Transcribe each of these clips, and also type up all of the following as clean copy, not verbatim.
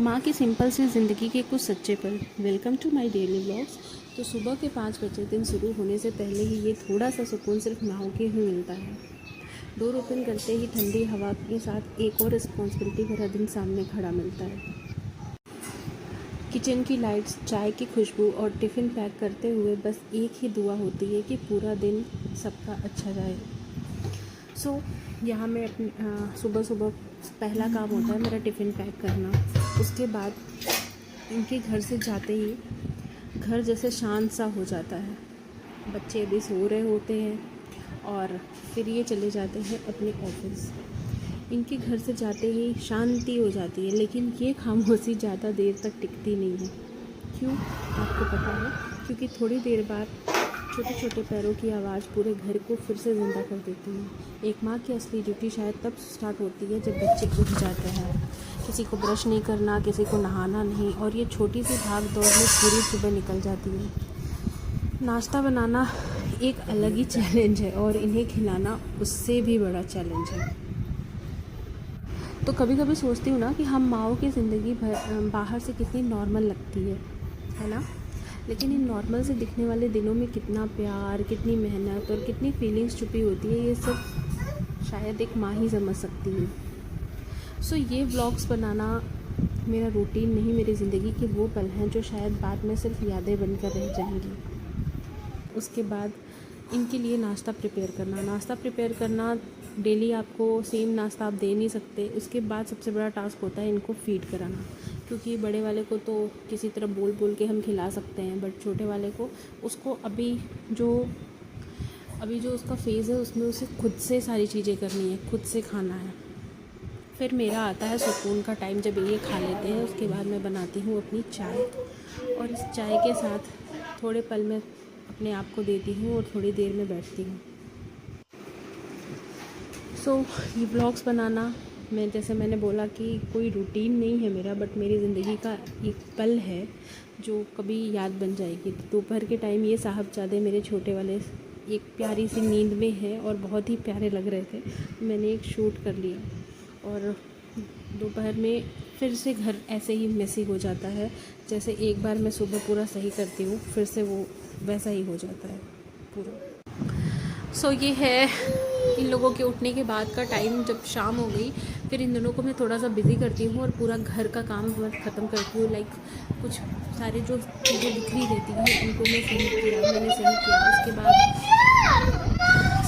माँ की सिंपल सी ज़िंदगी के कुछ सच्चे पल। Welcome to my daily vlogs. तो सुबह के 5 बजे दिन शुरू होने से पहले ही ये थोड़ा सा सुकून सिर्फ माँ के ही मिलता है। डोर ओपन करते ही ठंडी हवा के साथ एक और रिस्पॉन्सिबिलिटी भरा दिन सामने खड़ा मिलता है। किचन की लाइट्स, चाय की खुशबू और टिफ़िन पैक करते हुए बस एक ही दुआ होती है कि पूरा दिन सबका अच्छा जाए। यहाँ मैं अपनी सुबह सुबह पहला काम होता है मेरा टिफ़िन पैक करना। उसके बाद इनके घर से जाते ही घर जैसे शांत सा हो जाता है। बच्चे अभी सो रहे होते हैं और फिर ये चले जाते हैं अपने ऑफिस। इनके घर से जाते ही शांति हो जाती है, लेकिन ये खामोशी ज़्यादा देर तक टिकती नहीं है। क्यों, आपको पता है? क्योंकि थोड़ी देर बाद छोटे छोटे पैरों की आवाज़ पूरे घर को फिर से ज़िंदा कर देती है। एक माँ की असली ड्यूटी शायद तब स्टार्ट होती है जब बच्चे उठ जाते हैं। किसी को ब्रश नहीं करना, किसी को नहाना नहीं, और ये छोटी सी भाग दौड़ में पूरी सुबह निकल जाती है। नाश्ता बनाना एक अलग ही चैलेंज है और इन्हें खिलाना उससे भी बड़ा चैलेंज है। तो कभी कभी सोचती हूँ ना कि हम माँओं की ज़िंदगी बाहर से कितनी नॉर्मल लगती है ना? लेकिन इन नॉर्मल से दिखने वाले दिनों में कितना प्यार, कितनी मेहनत और कितनी फीलिंग्स छुपी होती है, ये सब शायद एक माँ ही समझ सकती है। ये व्लॉग्स बनाना मेरा रूटीन नहीं, मेरी ज़िंदगी के वो पल हैं जो शायद बाद में सिर्फ यादें बनकर रह जाएंगी। उसके बाद इनके लिए नाश्ता प्रिपेयर करना डेली आपको सेम नाश्ता आप दे नहीं सकते। उसके बाद सबसे बड़ा टास्क होता है इनको फीड कराना, क्योंकि बड़े वाले को तो किसी तरह बोल बोल के हम खिला सकते हैं, बट छोटे वाले को उसको अभी जो उसका फेज़ है उसमें उसे खुद से सारी चीज़ें करनी है, खुद से खाना है। फिर मेरा आता है सुकून का टाइम, जब ये खा लेते हैं उसके बाद मैं बनाती हूँ अपनी चाय, और इस चाय के साथ थोड़े पल में अपने आप को देती हूँ और थोड़ी देर में बैठती हूँ। ये व्लॉग्स बनाना, जैसे मैंने बोला कि कोई रूटीन नहीं है मेरा, बट मेरी ज़िंदगी का एक पल है जो कभी याद बन जाएगी। दोपहर के टाइम ये साहबजादे मेरे छोटे वाले एक प्यारी सी नींद में है और बहुत ही प्यारे लग रहे थे। मैंने एक शूट कर लिया और दोपहर में फिर से घर ऐसे ही मेसी हो जाता है, जैसे एक बार मैं सुबह पूरा सही करती हूँ फिर से वो वैसा ही हो जाता है पूरा। ये है इन लोगों के उठने के बाद का टाइम। जब शाम हो गई फिर इन दोनों को मैं थोड़ा सा बिज़ी करती हूँ और पूरा घर का काम मैं ख़त्म करती हूँ। कुछ सारे जो चीज़ें बिखरी रहती हैं उनको मैंने सही किया। उसके बाद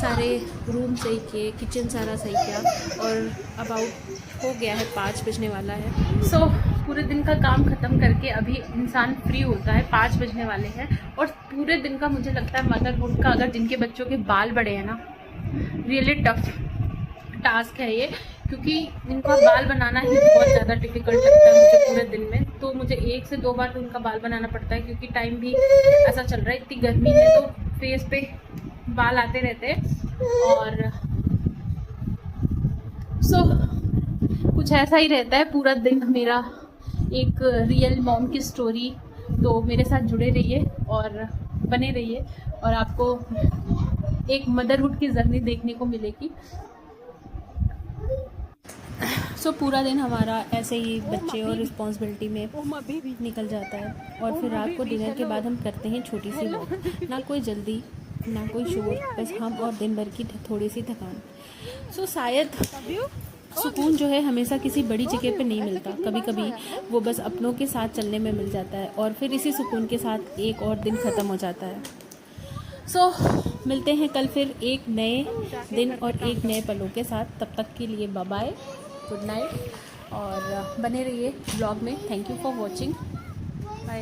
सारे रूम सही किए, किचन सारा सही किया, और अबाउट हो गया है 5 बजने वाला है। पूरे दिन का काम ख़त्म करके अभी इंसान फ्री होता है, 5 बजने वाले हैं। और पूरे दिन का मुझे लगता है मदरहुड का, अगर जिनके बच्चों के बाल बड़े हैं ना, रियली टफ टास्क है ये, क्योंकि इनका बाल बनाना ही बहुत ज़्यादा डिफ़िकल्ट लगता है मुझे पूरे दिन में। तो मुझे 1 से 2 बार तो उनका बाल बनाना पड़ता है, क्योंकि टाइम भी ऐसा चल रहा है, इतनी गर्मी है तो फेस पे बाल आते रहते हैं। और कुछ ऐसा ही रहता है पूरा दिन मेरा, एक रियल मॉम की स्टोरी। तो मेरे साथ जुड़े रहिए और बने रहिए, और आपको एक मदरहुड की जर्नी देखने को मिलेगी। पूरा दिन हमारा ऐसे ही बच्चे और रिस्पॉन्सिबिलिटी में निकल जाता है, और फिर रात को डिनर के बाद हम करते हैं छोटी सी वॉक। ना कोई जल्दी, ना कोई शोर, बस हम और दिन भर की थोड़ी सी थकान। शायद सुकून जो है हमेशा किसी बड़ी जगह पे नहीं मिलता, कभी कभी वो बस अपनों के साथ चलने में मिल जाता है, और फिर इसी सुकून के साथ एक और दिन ख़त्म हो जाता है। मिलते हैं कल फिर एक नए दिन और एक नए पलों के साथ। तब तक के लिए बाय बाय, गुड नाइट, और बने रहिए ब्लॉग में। Thank you for watching, bye.